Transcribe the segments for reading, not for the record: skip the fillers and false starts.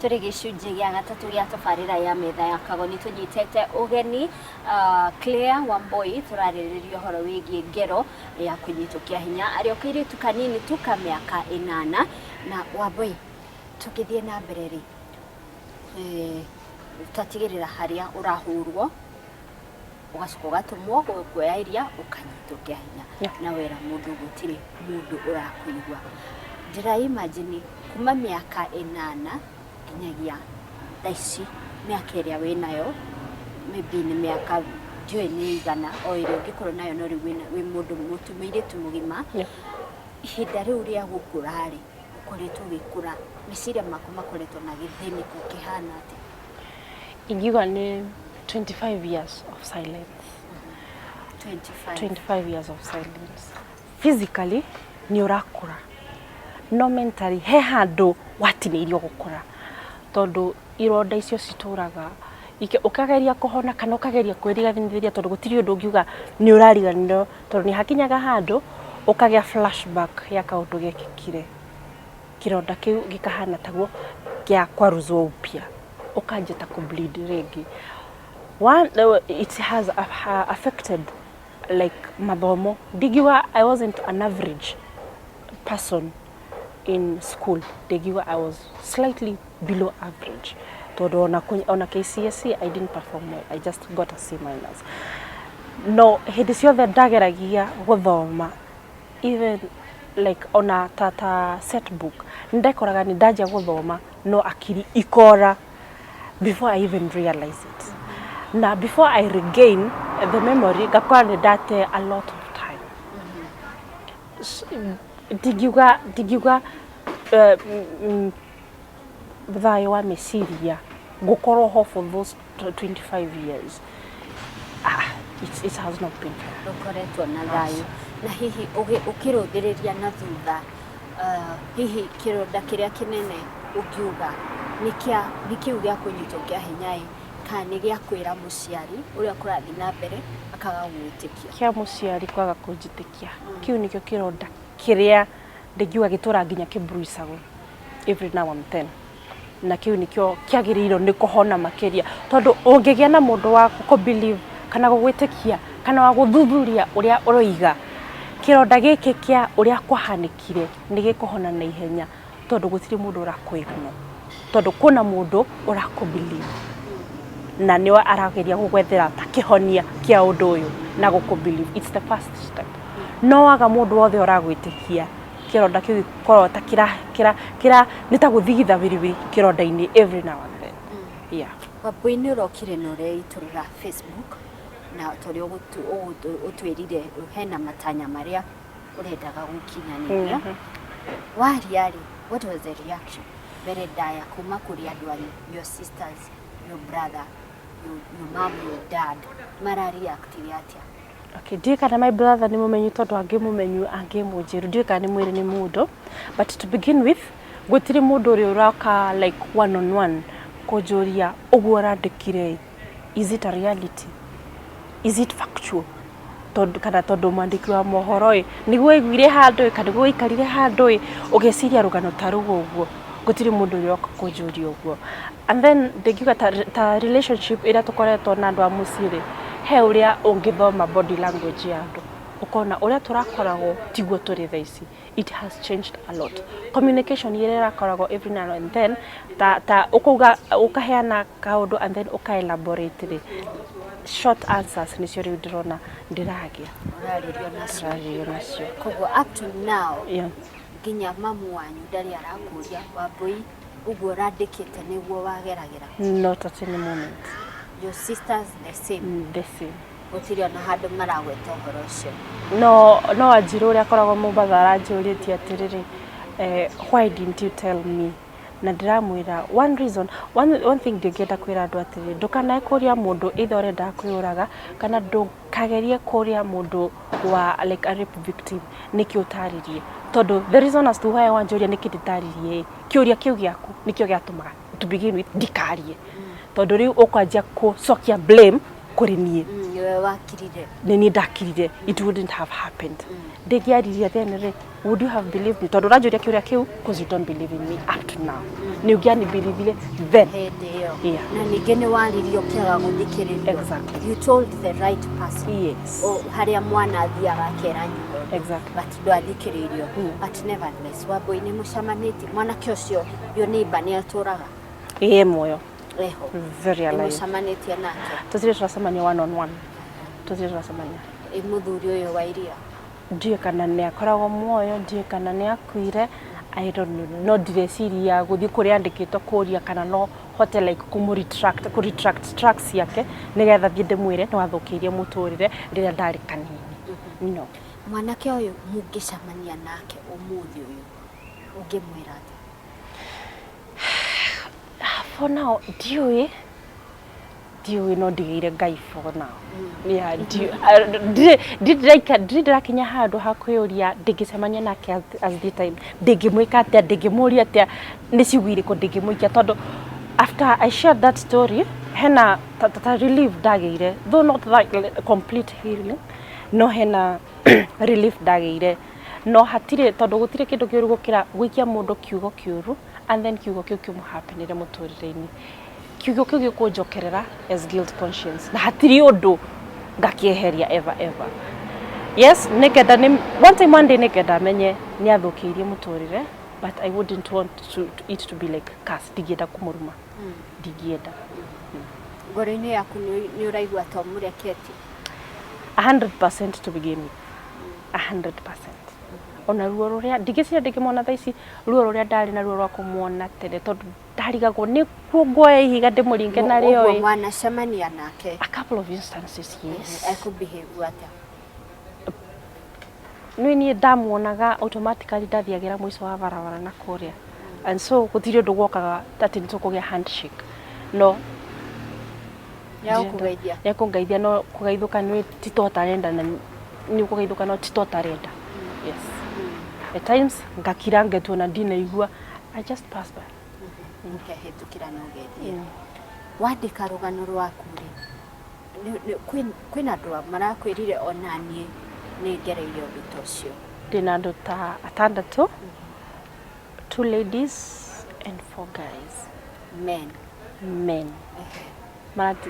turi gicunji gia gatatu gia tabarira ya metha ya Kagoni tunyitete ugeni Claire Wambui turariririo horo wigie ngero ya kunyitukia hinya ario kiritu kanini tuka miaka inana na Wambui tukithie na mbere ri utatigirira haria urahurwo ugacoka ugatumwo kuoya iria ukanyitukia hinya na wera mundu gutiri mundu urakuigwa ndira imagine kuma miaka inana nyagia daici miaka iria winayo maybe ni miaka ndiwe ni igana o irio ngikoro nayo no ri mundu mutumire tumugima ihinda riu ria gukurari ukoretwo gikura meciria mako makoretwo na githini kukihana ati ingiwa ni 25 years of silence. 25 years of silence. Physically ni urakura, no mentally he handu watinirio gukura tondu ironda icio cituraga ukageria kuhona kana ukageria kwiriganiriria tondu gutiri undu ungiuga ni urariganiro tondu ni hakinyaga handu ukagea flashback ya kaundu gekikire kironda kiu gikahana taguo kia kwaruzwo upya ukanjeta ku bleed regi. One, it has affected like mathomo. Digiwa, I wasn't an average person in school. Digiwa, I was slightly below average. Todo on a KCSE, I didn't perform well. I just got a C-. No, hidisio the dageragia guthoma. Even like on a tata set book. Ndekoraga ni daja guthoma no akiri ikora before I even realize it. Now, before I regain the memory, gakwa date a lot of time. Digiuga bthai wa meciria gukoro ho for those 25 years. It has not been ukoretwo na thayu na hihi ukirudiriria na thutha hihi kironda kiria kinene ukiuga nikiu gia kunyitokia hinyai kani gia kwira muciari uria kurathi na mbere akaga gwitikia kia muciari kwaga kunjitikia kiu nikio kironda kiria ndigiwa gitura nginya kibruisago every now and then na kiu nikio kiagiriro ni kuhona makeria tondu ungigia na mundu wa ku believe kana gwitikia kana wa guthuthuria uria uroiga kironda giki kia uria kwahanikire ni gikuhona na ihenya tondu gutiri mundu urakwigana tondu kuna mundu urakubelieve na niwa arageria gugwethera takihonia kia undu uyu na gukubelieve. It's the first step. No waga mundu wothe uragwitikia kironda kiu korwo ta kira nitaguthigitha biribiri kironda-ini every now and then. Yeah. Wambui ni urokire no reiturira Facebook na torio utwirire hena matanya maria urendaga gukinyaniria. Wariari, what was the reaction? Very dire kuma kuri andu anyu, your sisters, your brother, your mom, your dad, mara react atia? Okay, ndiye kana my brother ni mumenyu tondu angi mumenyu angi munjiru ndiye kana ni mwiri ni mundu, but to begin with gutiri mundu uri uraka like one on one kujuria uguo randikire. Is it a reality? Is it factual? Tondu mandikirwa mohoro niguo igwire handu kana niguo ikarire handu ugeciria rugano tarugo uguo gutiri mundu yoka kujuria uguo. And then ndigiga ta relationship ira tukoretwo na andu a muciri he uria ungithoma body language ya andu ukona uria turakoragwo tiguo turi thaici. It has changed a lot. Communication ira irakoragwo every now and then ta ukuga ukaheana kaundu and then ukaelaborate short answers ni cio riu ndirona ndiragia uraririo nacio koguo up to now ginya mamu wanyu ndari arakuria Wambui uguo randikite niguo wageragira? Not at any moment. Your sisters the same? The same. Utirio na handu maragweta uhoro ucio? No ajiru uria akoragwo Mombasa aranjuritie atiriri why didn't you tell me? Na ndiramwira one reason one thing ndingenda kwira andu atiri ndukanae kuria mundu either urenda kwiuraga kana ndukagerie kuria mundu wa like a rape victim niki utaririe tondu the reason as to why wanjuria niki nditaririe kiuria kiu giaku nikio giatumaga to begin with ndikarie tondu riu ukwanjia ku sokia blame kuri nie niwe wakirire nini ndakirire it wouldn't have happened ndegiariria then would you have believed me tondu rajuria kiuria kiu because you don't believe in me up to now ni ugiani believe then yeah. Na ninge ni waririo kiaga guthikiririo exactly you told the right person yes haria mwana athiaga kera nyundo exactly but ndwathikiririo but nevertheless Wambui ni mucamaniti mwana kiocio yo neighbour ni aturaga moyo eho very alive mucamaniti nake tuzire turacemania one on one tuzire turacemania muthuri uyu wa iria ndiye kana ni akoragwo muoyo ndiye kana ni akuire I don't know no direciria guthi kuri andikitwo kuria kana no hotel like ku retract tracks yake nigetha thie ndimwire no athukirie muturire riria ndari kanini no mwanake uyu mungicamania nake umuthi uyu ungimwira for now ndiwe no ndigire Ngai for now yeah ndirakinya handu hakwiuria ndingicemania nake as the time ndingimwika atia ndingimuria atia ni cigwire ko ndingimuikia tondu after I shared that story hena relief ndageire though not like complete healing no hena relief ndageire no hatire tondu gutire kindu kiuru gukira gwikia mundu kiugo kiuru and then kiugo kiu kiumu happenire muturire-ini kiugo kiu gikunjokerera as guilt conscience na hatiri undu ngakieheria ever yes negeda ni one day negeda menye ni athukirie muturire but I wouldn't want it to be like cast digienda kumuruma digienda ngoro-ini yaku ni uraigua to mureketi 100% to begin with 100% ona ruo ruria ndigicira ndikimona thaici ruo ruria ndari na ruo rwa kumuona tene tondu ndarigagwo ni kuongoya ihiga ndimuringe na rio mwana cemania nake a couple of instances yes I could behave atia ni ndamuonaga automatically ndathiagira mwico wa barabara na kuria and so guthirio ndu gwokaga that ni tukugia handshake no ya kungeithia no kugeithuka ni titotarenda na ni kugeithuka no titotarenda yes at times ngakira ngetu na ndina igua I just pass by hetukira no gethie wandika rugano rwaku ri kwina andu marakwirire onanie ni ngereire undu tocio ndina andu ta atandatu 2 ladies and 4 guys men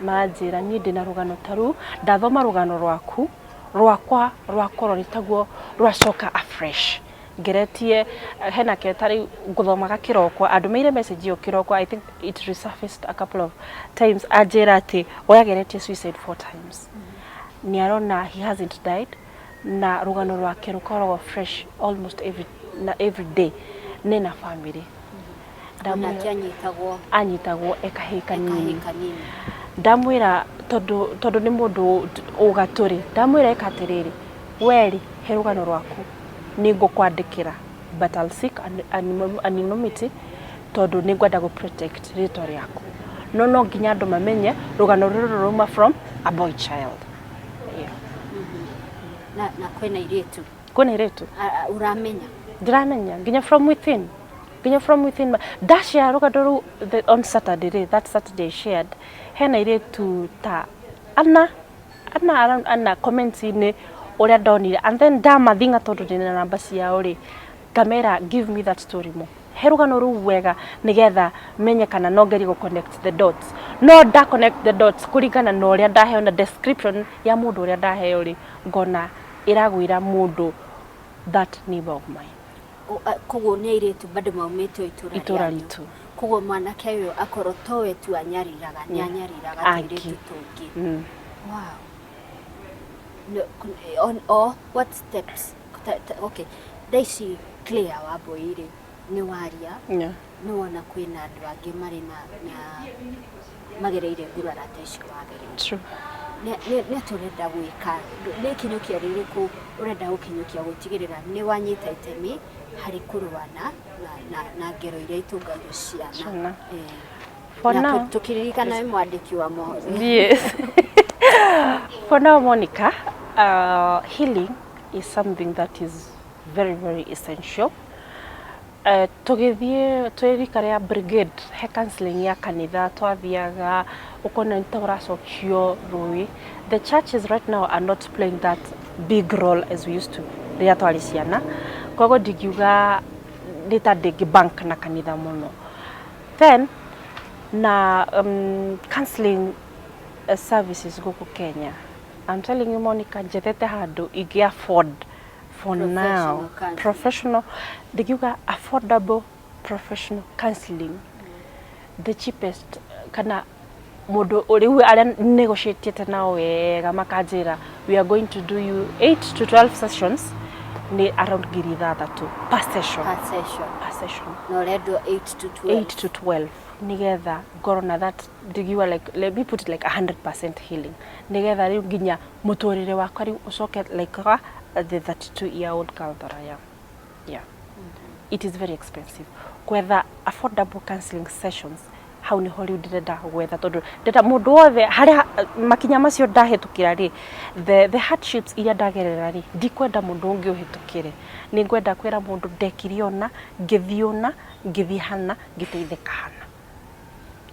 marajira ni ndina rugano taru ndathoma rugano rwaku rwakwa nyitagwo rwacoka afresh geretie hena ketari guthomaga kiroko andu meire message yo kiroko I think it resurfaced a couple of times ajira ati oya geretie suicide 4 times ni arona he hasn't died na rugano rwake rukoragwo fresh almost every day nena family ndamwira anyitagwo ekahika nini ndamwira tondu ni mundu ugaturi ndamwira ekatiriri weri he rugano rwaku ningo kwandikira but I'll seek anonymity tondu ningwenda go protect rito riaku no nginya andu mamenye rugano ruru ruma from a boy child na kwena iretu uramenya ndiramenya nginya from within dasha rugano on Saturday that Saturday shared hena iretu ta ana comments ini uria ndonire and then ndamathinga tondu ndina namba ciao ri kamera give me that story mo herugano ru wega nigetha menye kana no ngeri go connect the dots no da connect the dots kurigana no uria ndaheo na description ya mundu uria ndaheo ri ngona iragwira mundu that neighbor of mine kogo ni iretu bado maumito itura ritu kogo mwanake uyu akoro towe tu anyariraga iretu tungi wow no, what steps okay they clear Wambui ni waria no wana kwina andu angi mari na magereire ngurara teci wagere true ne turenda gwika ni kinyukia ririku urenda gukinyukia gutigirira ni wanyita itemi hari kuruana na ngero iria itungayo ciana for now tukiririkana we mwandiki wa mohoro yes for now Monica healing is something that is very essential tugithie twirikare ya brigade he counseling ya kanitha twathiaga ukona ntoracokio rui. The churches right now are not playing that big role as we used to ria twari ciana, kogo ndigiuga nita ndingi bank na kanitha muno. Then na counseling services guku Kenya, I'm telling you Monica, njethete handu igi afford for now professional ndigiuga affordable professional counseling. The cheapest kana mundu uriu aria negotiate nao wega makanjira we are going to do you 8 to 12 sessions ni around $3,000 per session. No redo 8 to 12 nigetha ngorona that ndigiwa like let me put it like 100% healing nigetha riu nginya muturire wakwa riu ucoke like the 32-year-old girl that I am. Yeah. It is very expensive. Kwetha affordable counseling sessions how ni Hollywood ndenda gwetha tondu ndenda mundu wothe haria makinya macio ndahetukira ri the hardships iria ndagerera ri ndikwenda mundu ungi uhetukire ni ngwenda kwira mundu ndekiriona ngithiona ngithihana ngiteitheka hana.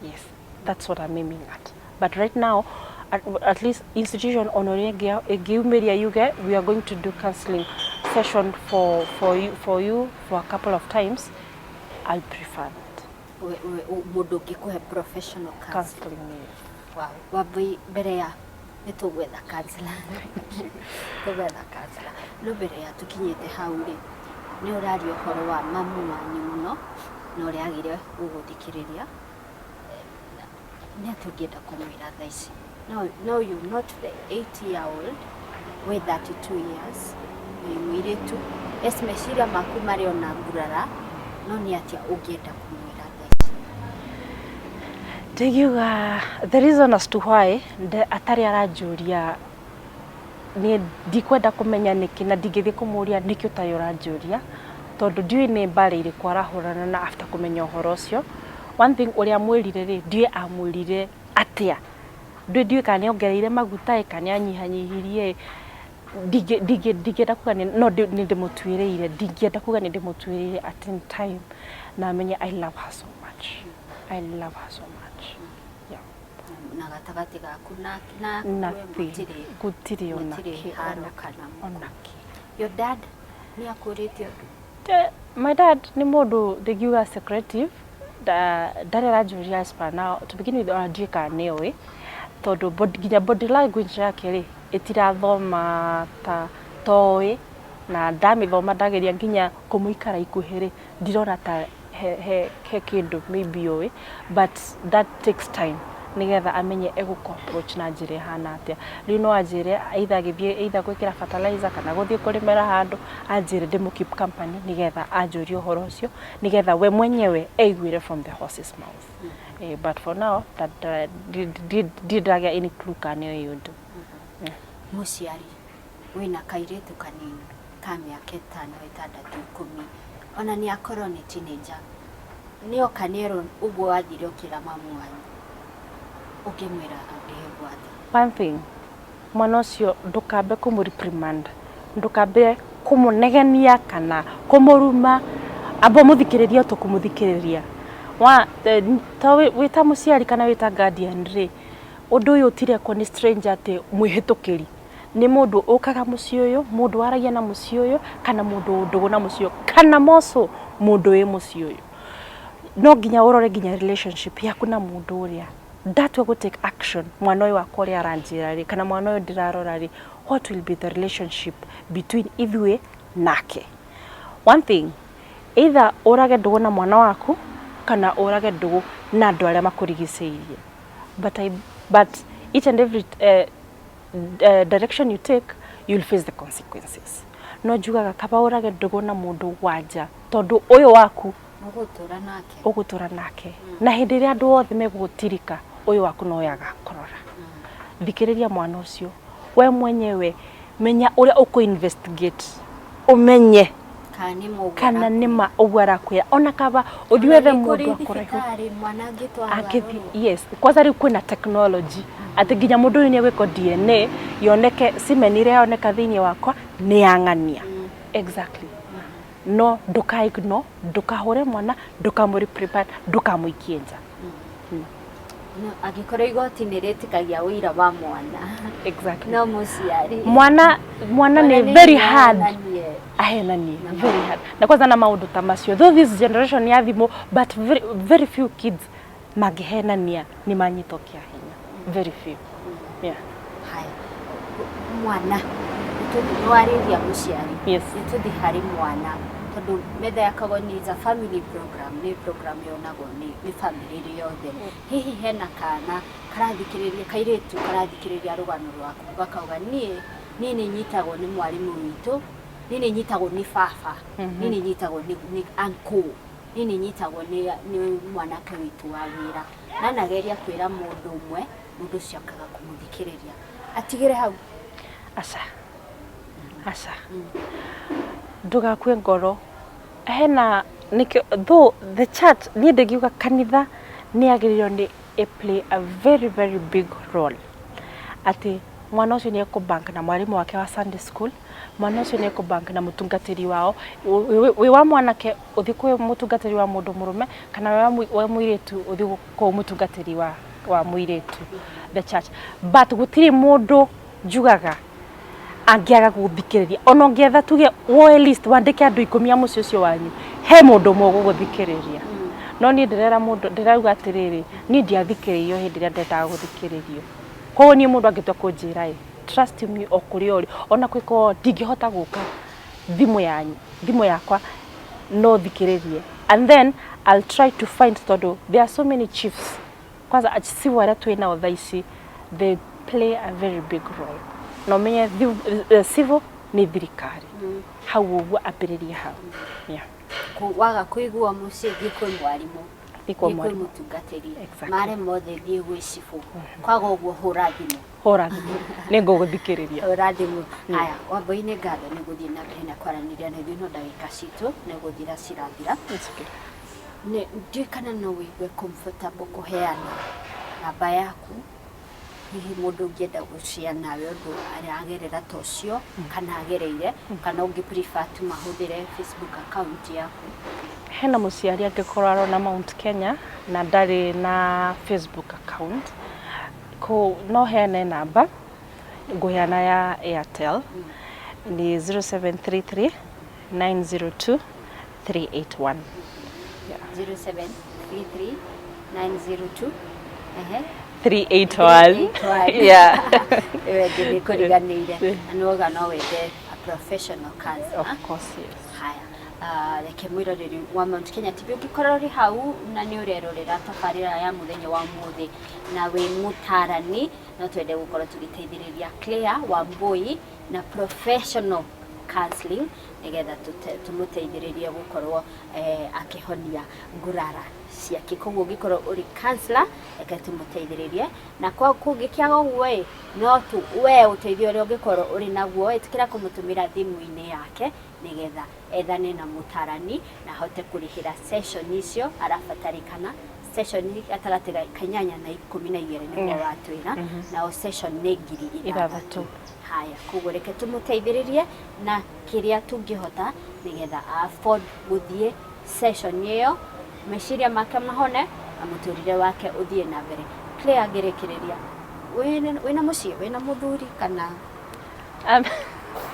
Yes, that's what I'm aiming at. But right now at least institution honoria egiumeria yuge we are going to do counseling session for you for a couple of times. I'll prefer that. Mundu ngikuhe professional counseling. Wow. Wambui mbere ya nitugwetha counselor. Tugwetha counselor. No mbere ya tukinyete hau ri ni urario horo wa mamu wanyu muno no uri agire uguthikiriria ni atugenda kumwira thaici. No, you're not the 80-year-old with 32 years. Mwiritu esmeciria maku mari ona ngurara no ni atia ungienda kumwira thaici. Ndigiuga the reason as to why atari aranjuria ni ndikwenda kumenya niki na ndingithie kumuria niki utayo ranjuria tondu ndiui ni mbari iri kwarahurana na after kumenya uhoro ucio. One thing uria mwirire ri ndiui amwirire atia ndiui kana ongereire maguta kana anyihanyihirie ndingenda kuga no ndimutwiriire ndingenda kuga ndimutwiriire at any time na menya I love her so much. I love her so much. Yeah. Na gatagati gaku na gutiri ona Your dad ni akurite my dad ni mundu ndigiuga secretive ndarera juria spa now to begin with ndika newe tondu nginya body language yake ri itirathoma ta toi na ndamithoma ndageria nginya kumuikara ikuhiri ndirona ta he kindu maybe oi but that takes time nigetha amenye eguko approach na njire hana atia riu no anjire either gwikira fertilizer kana guthie kurimera handu anjire ndimu keep company nigetha anjurie uhoro ucio nigetha we mwenyewe aiguire from the horse's mouth. But for now that did any clue kana yundu. Muciari wina kairetu kanini ka miaka 5, 6, 10 ona ni akorwo ni teenager ni okanero uguo wathire ukira mamu wanyu ukimwira ndihegwatha. One thing mwana ucio ndukambe kumureprimand ndukambe kumunegenia kana kumuruma abo muthikiriria to kumuthikiriria wa wita muciari kana wita guardian ri undu uyu tire ko ni stranger ate mwihitukiri ni mundu ukaga muci uyu mundu waragia na muci uyu kana mundu ndugu na muci uyu kana moso mundu we muci uyu no nginya urore nginya relationship yaku na mundu uria ndatwe go take action mwana uyu wakwa uri aranjira ri kana mwana uyu ndirarora ri what will be the relationship between ithuĩ nake. One thing either urage ndugu na mwana waku kana urage ndugu na andu aria makurigiceirie but each and every direction you take you'll face the consequences. No njugaga kaba urage ndugu na mundu wanja tondu uyu waku ugutura nake na hindi ria andu othe megutirika uyu waku no yaga korora. Thikiriria mwana ucio we mwenyewe menya uria uko investigate umenye kana nima ugwara kwira ona kaba uthiwethe mundu akoraihu mwana ngitwa yes kwanza ri kwina technology ati nginya mundu ni gwiko DNA yoneke simenire yoneka thiini wakwa ni angania exactly no ndukaigno ndukahore mwana ndukamuri prepare ndukamuikienja no agikora igoti niretikagia wira wa mwana exactly no musiari mwana ni very hard ahenani very hard na kwanza na maundu tamasio though this generation ya thimo but very few kids magihenania ni manyitokia hinya very few yeah haya mwana tuthwariria musiari yes tuthi hari mwana tondu MethayaKagoni is a family program ni program yonagwo ni family yothe hihi hena kana karathikiriria kairetu karathikiriria rugano rwaku gakauga nie ni nyitagwo ni mwarimu witu ni nyitagwo ni baba ni nyitagwo ni uncle ni nyitagwo ni mwanake witu wa wira na nageria kwira mundu umwe mundu cio akaga kumuthikiriria atigire hau asa ndugakue ngoro hena though the church ni ndegiuga kanitha ni agirirwo ni play a very big role ati mwana ucio ni ekubank na mwarimu wake wa Sunday school mwana ucio ni ekubank na mutungatiri wao wi wa mwanake uthi kwe mutungatiri wa mundu murume kana wa muiretu uthi ko mutungatiri wa muiretu the church but gutiri mundu njugaga angiaga guthikiriria ono ngetha tuge woe list wandike andu 10 mucio cio wanyu he mundu mwe guthikiriria no ni ndirera mundu ndirauga atiriri ni ndiathikiririo hindi ria ndetaga guthikiririo ko ni mundu angitwa kunjira trust me okuriori ona kwiko ndingihota guka thimu yakwa no thikiririe and then I'll try to find todo there are so many chiefs kwanza achisi wara twina othaici they play a very big role no menye civil ni thirikari hau uguo apiriria hau yeah waga kuigua mucie giko mwarimu iko mutungatiri mare mothe thie gwicifu kwaga uguo hurathimo ningo guthikiriria hurathimo haya Wambui ni ngatho ni guthie na mbere na kwaraniria na thino ndagika citu ni guthira cirathira ne ndikana no wigue comfortable kuheana namba yaku hihi mundu ungienda gucia nawe undu aragerera tocio kana agereire kana ungi prefer tu mahuthire Facebook account yaku hena musiari angikorwo na Mount Kenya na ndari na Facebook account ko no hene namba nguheana ya Airtel ni 0733 902 381 0733 902 381 yeah ewe gini kuriganire anoga no wede a professional counselor of course yes haya reke mwiroreri wa Mount Kenya TV ugikorori hau na ni urerorera tafarira ya muthenya wa muthi na we mutarani no twende gukorwo tugiteithiriria Claire Wambui na professional counseling nigetha tumuteithiririe gukorwo akihonia ngurara ciake koguo gikorwo uri counselor eka tumuteithiririe na kwa kungikiaga uguo no tu we uteithio uri ungikorwo uri naguo itikira kumutumira thimu-ini yake nigetha ethane na mutarani na hote kurihira session icio arafatarikana session atarate kanyanya na 12 niguo watwira na session ni 6,000 haya koguo reke tumuteithiririe na kiria tungihota nigetha afford guthie session iyo meshiria make mahone na muturire wake uthie na mbere Claire agerekereria wena mucie wena muthuri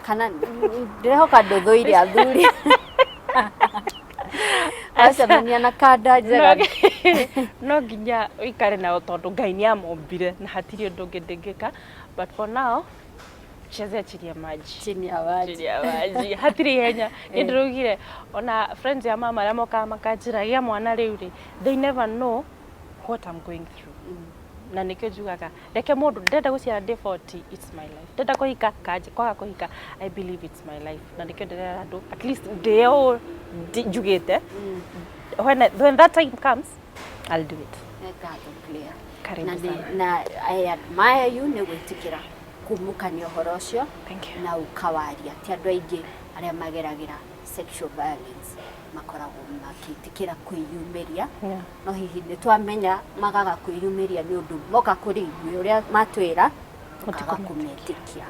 kana ndirehoka nduthuire athuri asemania na kanda njega no nginya ikare na tondu Ngai ni amombire na hatiri undu ngindingika but for now chezea chini ya maji hatiri henya ndirugire ona friends ya mama ramo kama kanjiragia mwana riu ri they never know what I'm going through na nikyo jugaga reke mundu ndenda gucia day 40 it's my life ndenda kuhika kaje kwaga kuhika I believe it's my life na nikyo ndenda andu at least deo jugete when that time comes I'll do it na I admire you ne gwitikira kumukania horo ucio na ukawaria ti andu aingi aria mageragira sexual violence makoragwo makitikira kwiyumiria no hihi ni twamenya magaga kwiyumiria ni undu moka kuri ithuĩ uria matwira tukaga kumetikia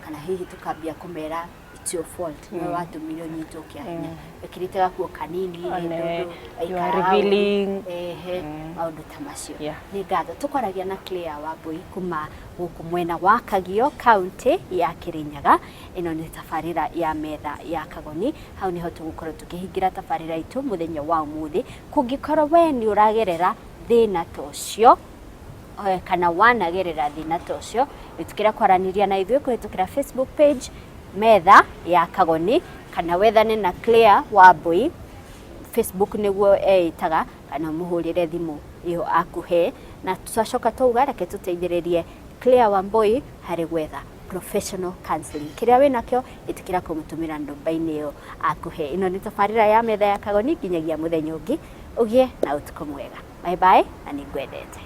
kana hihi tukambia kumera it's your fault no watu milioni itoke hinya ekirite gakuo kanini you are revealing maundu tamacio ni ngatho tukwaragia na Claire Wambui kuma guku mwena wa Kagio county ya Kirinyaga ino ni tafarira ya metha ya Kagoni hau niho tugukorwo tukihingira tafarira itu muthenya wa umuthi kungikorwo we ni uragerera thina tocio kana wanagerera thina tocio itukira kwaraniria na ithuĩ kuhitukira Facebook page metha ya Kagoni kana wethane na Claire Wambui Facebook niguo itaga kana muhurire thimu iyo akuhe na tutacoka tuga reke tuteithĩrĩrie Claire Wambui hari gwetha professional counseling kiria wina kyo itukira kumutumira ndomba-ini iyo akuhe ino ni tafarira ya metha ya Kagoni nginyagia muthenya ungi ugie na utuko mwega bye bye na ningwendete.